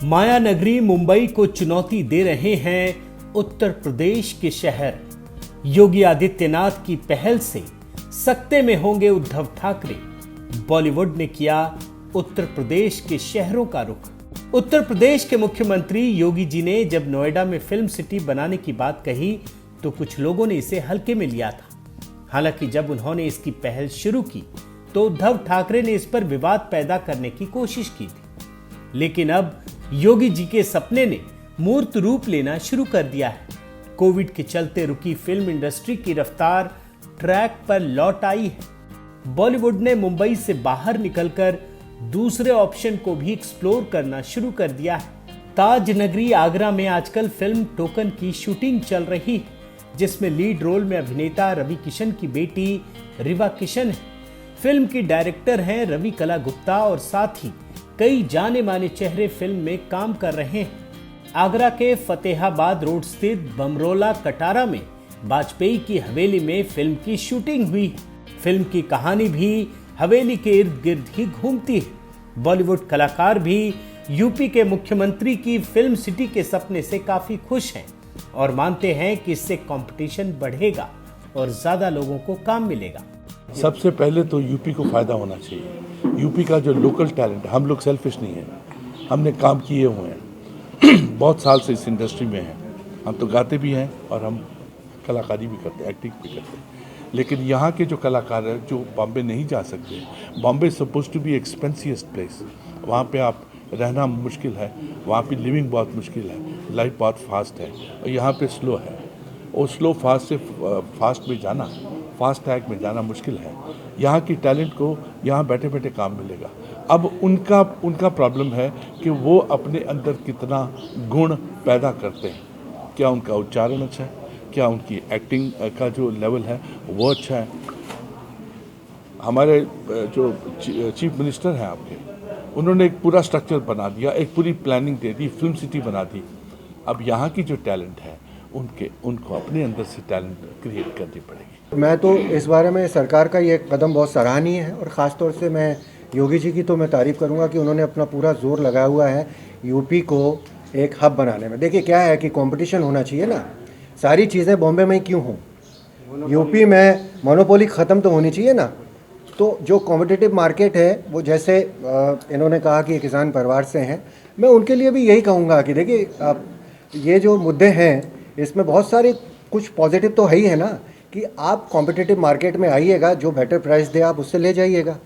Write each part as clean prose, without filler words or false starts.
माया नगरी मुंबई को चुनौती दे रहे हैं उत्तर प्रदेश के शहर। योगी आदित्यनाथ की पहल से सकते में होंगे उद्धव ठाकरे। बॉलीवुड ने किया उत्तर प्रदेश के शहरों का रुख। उत्तर प्रदेश के मुख्यमंत्री योगी जी ने जब नोएडा में फिल्म सिटी बनाने की बात कही तो कुछ लोगों ने इसे हल्के में लिया था। हालांकि जब उन्होंने इसकी पहल शुरू की तो उद्धव ठाकरे ने इस पर विवाद पैदा करने की कोशिश की थी। लेकिन अब योगी जी के सपने ने मूर्त रूप लेना शुरू कर दिया है। कोविड के चलते रुकी फिल्म इंडस्ट्री की रफ्तार ट्रैक पर लौट आई है। बॉलीवुड ने मुंबई से बाहर निकलकर दूसरे ऑप्शन को भी एक्सप्लोर करना शुरू कर दिया है। ताज नगरी आगरा में आजकल फिल्म टोकन की शूटिंग चल रही है, जिसमें लीड रोल में अभिनेता रवि किशन की बेटी रिवा किशन है। फिल्म की डायरेक्टर हैं रवि कला गुप्ता और साथ ही कई जाने माने चेहरे फिल्म में काम कर रहे हैं। आगरा के फतेहाबाद रोड स्थित बमरोला कटारा में वाजपेयी की हवेली में फिल्म की शूटिंग हुई है। फिल्म की कहानी भी हवेली के इर्द गिर्द ही घूमती है। बॉलीवुड कलाकार भी यूपी के मुख्यमंत्री की फिल्म सिटी के सपने से काफी खुश हैं और मानते हैं कि इससे कंपटीशन बढ़ेगा और ज्यादा लोगों को काम मिलेगा। सबसे पहले तो यूपी को फायदा होना चाहिए। यूपी का जो लोकल टैलेंट, हम लोग सेल्फिश नहीं है, हमने काम किए हुए हैं बहुत साल से इस इंडस्ट्री में हैं। हम तो गाते भी हैं और हम कलाकारी भी करते हैं, एक्टिंग भी करते हैं। लेकिन यहाँ के जो कलाकार हैं जो बॉम्बे नहीं जा सकते, Bombay suppose to be expensivest place, वहाँ पे आप रहना मुश्किल है, वहाँ पे लिविंग बहुत मुश्किल है, लाइफ बहुत फास्ट है और यहाँ पे स्लो है। और स्लो फास्ट से फास्ट में जाना, फास्ट ट्रैक में जाना मुश्किल है। यहाँ की टैलेंट को यहाँ बैठे बैठे काम मिलेगा। अब उनका प्रॉब्लम है कि वो अपने अंदर कितना गुण पैदा करते हैं। क्या उनका उच्चारण अच्छा है, क्या उनकी एक्टिंग का जो लेवल है वो अच्छा है। हमारे जो चीफ मिनिस्टर हैं आपके, उन्होंने एक पूरा स्ट्रक्चर बना दिया, एक पूरी प्लानिंग दे दी, फिल्म सिटी बना दी। अब यहाँ की जो टैलेंट है उनको अपने अंदर से टैलेंट क्रिएट करनी पड़ेगी। मैं तो इस बारे में सरकार का ये कदम बहुत सराहनीय है और ख़ास तौर से मैं योगी जी की तो मैं तारीफ़ करूंगा कि उन्होंने अपना पूरा जोर लगाया हुआ है यूपी को एक हब बनाने में। देखिए क्या है कि कंपटीशन होना चाहिए ना, सारी चीज़ें बॉम्बे में क्यों हों, यूपी में मोनोपोली ख़त्म तो होनी चाहिए ना। तो जो कॉम्पिटिटिव मार्केट है वो, जैसे इन्होंने कहा कि किसान परिवार से हैं, मैं उनके लिए भी यही कहूँगा कि देखिए ये जो मुद्दे हैं इसमें बहुत सारे कुछ पॉजिटिव तो है ही है ना, कि आप कॉम्पिटिटिव मार्केट में आइएगा, जो बेटर प्राइस दे आप उससे ले जाइएगा।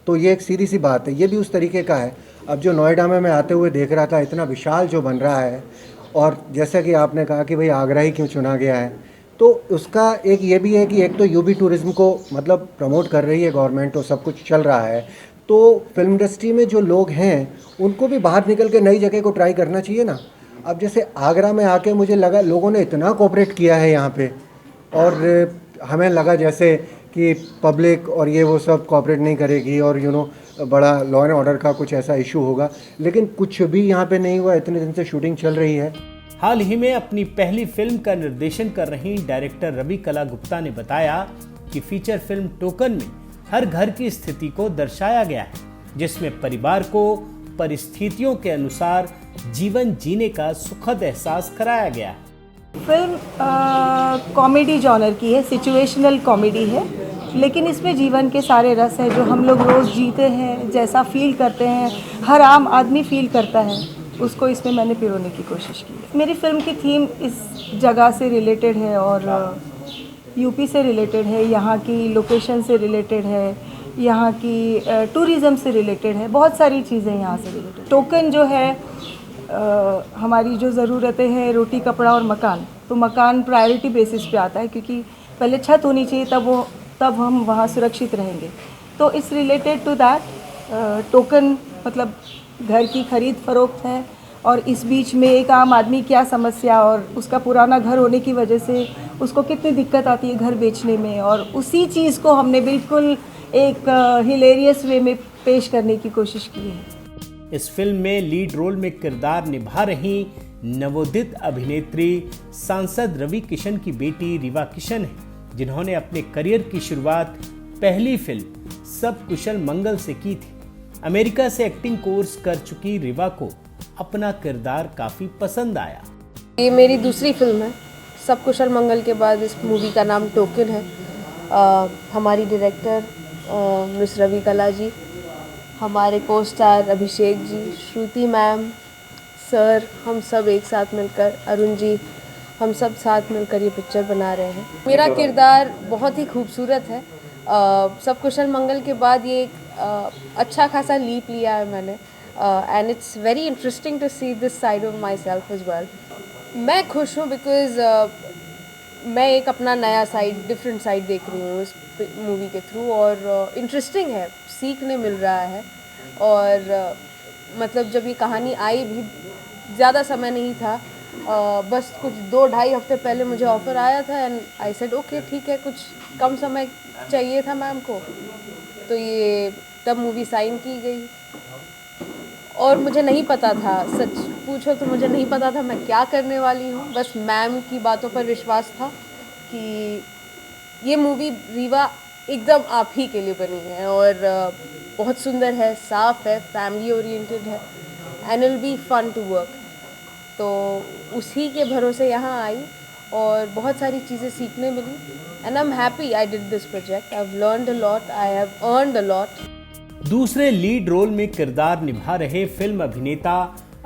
तो ये एक सीधी सी बात है, ये भी उस तरीके का है। अब जो नोएडा में मैं आते हुए देख रहा था, इतना विशाल जो बन रहा है, और जैसा कि आपने कहा कि भाई आगरा ही क्यों चुना गया है, तो उसका एक ये भी है कि एक तो यूपी टूरिज़्म को मतलब प्रमोट कर रही है गवर्नमेंट और सब कुछ चल रहा है, तो फिल्म इंडस्ट्री में जो लोग हैं उनको भी बाहर निकल के नई जगह को ट्राई करना चाहिए ना। अब जैसे आगरा में आके मुझे लगा लोगों ने इतना कोऑपरेट किया है यहाँ पे, और हमें लगा जैसे कि पब्लिक और ये वो सब कोऑपरेट नहीं करेगी और बड़ा लॉ एंड ऑर्डर का कुछ ऐसा इशू होगा, लेकिन कुछ भी यहाँ पे नहीं हुआ। इतने दिन से शूटिंग चल रही है। हाल ही में अपनी पहली फिल्म का निर्देशन कर रही डायरेक्टर रवि कला गुप्ता ने बताया कि फीचर फिल्म टोकन में हर घर की स्थिति को दर्शाया गया है, जिसमें परिवार को परिस्थितियों के अनुसार जीवन जीने का सुखद एहसास कराया गया है। फिल्म कॉमेडी जॉनर की है, सिचुएशनल कॉमेडी है, लेकिन इसमें जीवन के सारे रस हैं जो हम लोग रोज़ जीते हैं, जैसा फील करते हैं, हर आम आदमी फील करता है, उसको इसमें मैंने पिरोने की कोशिश की है। मेरी फिल्म की थीम इस जगह से रिलेटेड है और यूपी से रिलेटेड है, यहाँ की लोकेशन से रिलेटेड है, यहाँ की टूरिज़्म से रिलेटेड है, बहुत सारी चीज़ें यहाँ से रिलेटेड। टोकन जो है हमारी जो ज़रूरतें हैं, रोटी कपड़ा और मकान, तो मकान प्रायोरिटी बेसिस पे आता है, क्योंकि पहले छत होनी चाहिए तब हम वहाँ सुरक्षित रहेंगे। तो इस रिलेटेड टू दैट टोकन मतलब घर की खरीद फरोख्त है, और इस बीच में एक आम आदमी क्या समस्या और उसका पुराना घर होने की वजह से उसको कितनी दिक्कत आती है घर बेचने में, और उसी चीज़ को हमने बिल्कुल एक हिलेरियस वे में पेश करने की कोशिश की है। इस फिल्म में लीड रोल में किरदार निभा रही नवोदित अभिनेत्री सांसद रवि किशन की बेटी रिवा किशन है, जिन्होंने अपने करियर की शुरुआत पहली फिल्म सब कुशल मंगल से की थी। अमेरिका से एक्टिंग कोर्स कर चुकी रिवा को अपना किरदार काफी पसंद आया। ये मेरी दूसरी फिल्म है। सब कुशल मंगल के बाद इस मूवी का नाम टोकन है। हमारी डायरेक्टर मिस रवि कला जी, हमारे को स्टार अभिषेक जी, श्रुति मैम, सर, हम सब एक साथ मिलकर, अरुण जी, हम सब साथ मिलकर ये पिक्चर बना रहे हैं। मेरा किरदार बहुत ही खूबसूरत है। सब कुशल मंगल के बाद ये एक अच्छा खासा लीप लिया है मैंने, and it's very interesting to see this side of myself as well. मैं खुश हूँ बिकॉज मैं एक अपना नया साइड, डिफरेंट साइड देख रही हूँ इस मूवी के थ्रू, और इंटरेस्टिंग है, सीखने मिल रहा है। और मतलब जब ये कहानी आई भी ज़्यादा समय नहीं था, बस कुछ 2-2.5 हफ्ते पहले मुझे ऑफ़र आया था, एंड आई सेड ओके ठीक है, कुछ कम समय चाहिए था मैम को, तो ये तब मूवी साइन की गई। और मुझे नहीं पता था, सच पूछो तो मुझे नहीं पता था मैं क्या करने वाली हूँ। बस मैम की बातों पर विश्वास था कि ये मूवी रीवा एकदम आप ही के लिए बनी है, और बहुत सुंदर है, साफ़ है, फैमिली ओरिएंटेड है, and will be fun to work. तो उसी के भरोसे यहाँ आई और बहुत सारी चीज़ें सीखने मिली, and I am happy I did this project. I have learned a lot, I have earned a lot. दूसरे लीड रोल में किरदार निभा रहे फिल्म अभिनेता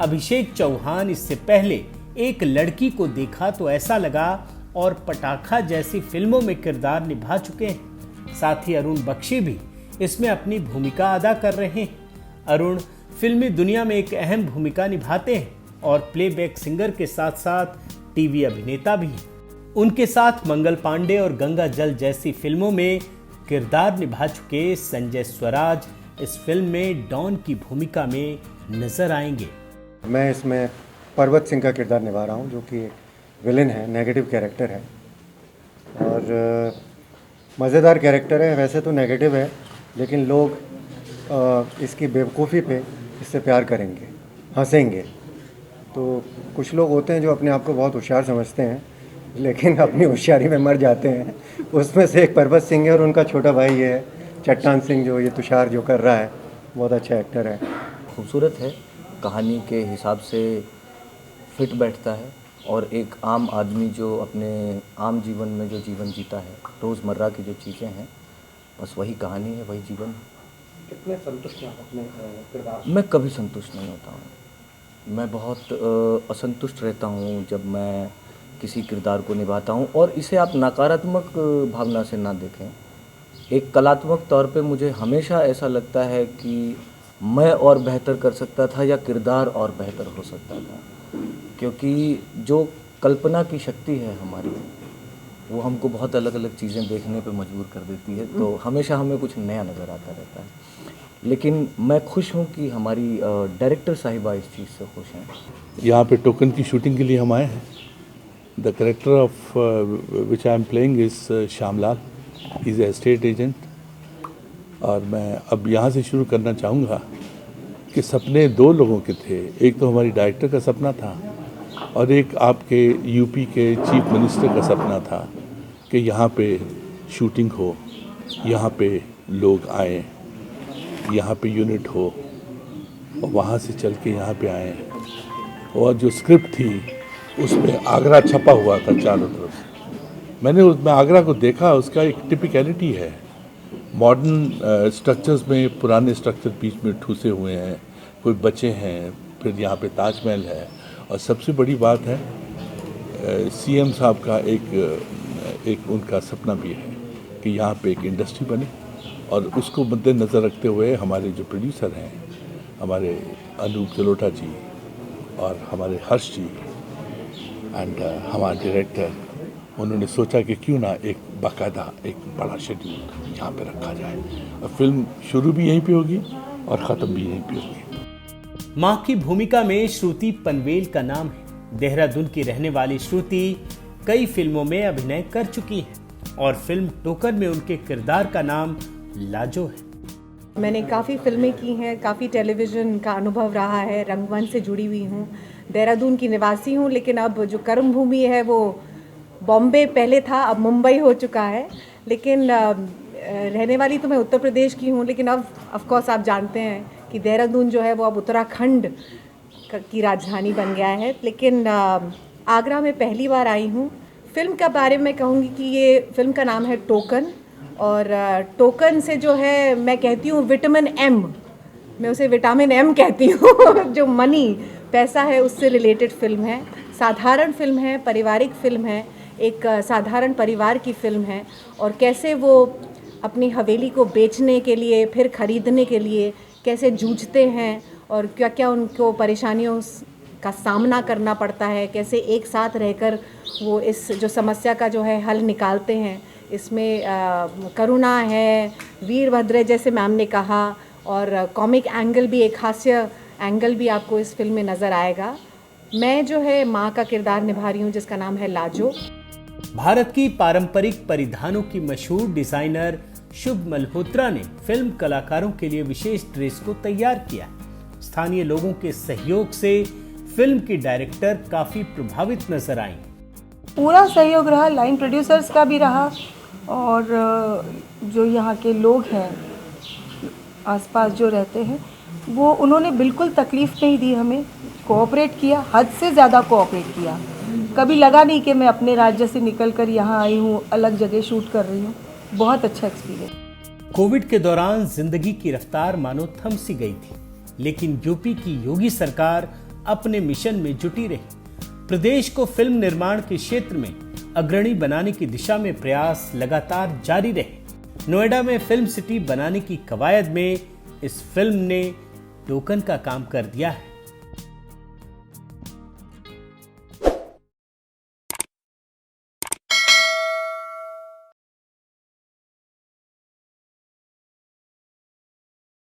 अभिषेक चौहान इससे पहले एक लड़की को देखा तो ऐसा लगा और पटाखा जैसी फिल्मों में किरदार निभा चुके हैं। साथ ही अरुण बख्शी भी इसमें अपनी भूमिका अदा कर रहे हैं। अरुण फिल्मी दुनिया में एक अहम भूमिका निभाते हैं और प्लेबैक सिंगर के साथ साथ टीवी अभिनेता भी हैं। उनके साथ मंगल पांडे और गंगा जल जैसी फिल्मों में किरदार निभा चुके संजय स्वराज इस फिल्म में डॉन की भूमिका में नजर आएंगे। मैं इसमें पर्वत सिंह का किरदार निभा रहा हूँ, जो कि एक विलेन है, नेगेटिव कैरेक्टर है, और मज़ेदार कैरेक्टर है। वैसे तो नेगेटिव है, लेकिन लोग इसकी बेवकूफ़ी पे इससे प्यार करेंगे, हंसेंगे। तो कुछ लोग होते हैं जो अपने आप को बहुत होशियार समझते हैं, लेकिन अपनी होशियारी में मर जाते हैं। उसमें से एक पर्वत सिंह है, और उनका छोटा भाई ये है चट्टान सिंह, जो ये तुषार जो कर रहा है, बहुत अच्छा एक्टर है। खूबसूरत है, कहानी के हिसाब से फिट बैठता है, और एक आम आदमी जो अपने आम जीवन में जो जीवन जीता है, रोज़मर्रा की जो चीज़ें हैं, बस वही कहानी है, वही जीवन है। कितने संतुष्ट हैं अपने किरदार? मैं कभी संतुष्ट नहीं होता हूँ। मैं बहुत असंतुष्ट रहता हूँ जब मैं किसी किरदार को निभाता हूँ, और इसे आप नकारात्मक भावना से ना देखें। एक कलात्मक तौर पे मुझे हमेशा ऐसा लगता है कि मैं और बेहतर कर सकता था, या किरदार और बेहतर हो सकता था, क्योंकि जो कल्पना की शक्ति है हमारी, वो हमको बहुत अलग अलग चीज़ें देखने पे मजबूर कर देती है। तो हमेशा हमें कुछ नया नज़र आता रहता है। लेकिन मैं खुश हूँ कि हमारी डायरेक्टर साहिबा इस चीज़ से खुश हैं। यहाँ पे टोकन की शूटिंग के लिए हम आए हैं। The character of which I am playing is Shyamlal, is a state agent. और मैं अब यहाँ से शुरू करना चाहूँगा कि सपने 2 लोगों के थे। एक तो हमारी डायरेक्टर का सपना था, और एक आपके यूपी के चीफ मिनिस्टर का सपना था कि यहाँ पे शूटिंग हो, यहाँ पे लोग आए, यहाँ पे यूनिट हो, और वहाँ से चल के यहाँ पे आए। और जो स्क्रिप्ट थी उसमें आगरा छपा हुआ था चारों तरफ। मैंने उसमें आगरा को देखा, उसका एक टिपिकलिटी है। मॉडर्न स्ट्रक्चर्स में पुराने स्ट्रक्चर बीच में ठूसे हुए हैं, कोई बचे हैं, फिर यहाँ पे ताजमहल है, और सबसे बड़ी बात है सीएम साहब का एक उनका सपना भी है कि यहाँ पे एक इंडस्ट्री बने। और उसको मद्देनज़र रखते हुए हमारे जो प्रोड्यूसर हैं, हमारे अनूप जलोटा जी और हमारे हर्ष जी एंड हमारे डायरेक्टर, उन्होंने सोचा कि क्यों ना एक बाकायदा एक बड़ा शेड्यूल यहाँ पे रखा जाए, और फिल्म शुरू भी यहीं पे होगी और ख़त्म भी यहीं पे होगी। मां की भूमिका में श्रुति पनवेल का नाम है। देहरादून की रहने वाली श्रुति कई फिल्मों में अभिनय कर चुकी हैं, और फिल्म टोकन में उनके किरदार का नाम लाजो है। मैंने काफ़ी फिल्में की हैं, काफ़ी टेलीविज़न का अनुभव रहा है, रंगमंच से जुड़ी हुई हूँ। देहरादून की निवासी हूँ, लेकिन अब जो कर्म भूमि है वो बॉम्बे पहले था, अब मुंबई हो चुका है। लेकिन रहने वाली तो मैं उत्तर प्रदेश की हूँ, लेकिन अब ऑफ कोर्स आप जानते हैं कि देहरादून जो है वो अब उत्तराखंड की राजधानी बन गया है। लेकिन आगरा में पहली बार आई हूँ। फिल्म के बारे में कहूँगी कि ये फिल्म का नाम है टोकन, और टोकन से जो है मैं कहती हूँ विटामिन एम, मैं उसे विटामिन एम कहती हूँ जो मनी, पैसा है, उससे रिलेटेड फिल्म है। साधारण फिल्म है, पारिवारिक फिल्म है, एक साधारण परिवार की फिल्म है, और कैसे वो अपनी हवेली को बेचने के लिए फिर ख़रीदने के लिए कैसे जूझते हैं और क्या क्या उनको परेशानियों का सामना करना पड़ता है, कैसे एक साथ रहकर वो इस जो समस्या का जो है हल निकालते हैं। इसमें करुणा है, वीरभद्र जैसे मैम ने कहा, और कॉमिक एंगल भी, एक हास्य एंगल भी आपको इस फिल्म में नज़र आएगा। मैं जो है माँ का किरदार निभा रही हूँ जिसका नाम है लाजो। भारत की पारंपरिक परिधानों की मशहूर डिजाइनर शुभ मल्होत्रा ने फिल्म कलाकारों के लिए विशेष ड्रेस को तैयार किया। स्थानीय लोगों के सहयोग से फिल्म की डायरेक्टर काफी प्रभावित नजर आई। पूरा सहयोग रहा, लाइन प्रोड्यूसर्स का भी रहा, और जो यहाँ के लोग हैं आसपास जो रहते हैं वो उन्होंने बिल्कुल तकलीफ़ नहीं दी, हमें कोऑपरेट किया, हद से ज़्यादा कोऑपरेट किया। कभी लगा नहीं कि मैं अपने राज्य से निकलकर यहाँ आई हूँ, अलग जगह शूट कर रही हूँ। बहुत अच्छा एक्सपीरियंस। कोविड के दौरान जिंदगी की रफ्तार मानो थम सी गई थी, लेकिन यूपी की योगी सरकार अपने मिशन में जुटी रही। प्रदेश को फिल्म निर्माण के क्षेत्र में अग्रणी बनाने की दिशा में प्रयास लगातार जारी रहे। नोएडा में फिल्म सिटी बनाने की कवायद में इस फिल्म ने टोकन का काम कर दिया है।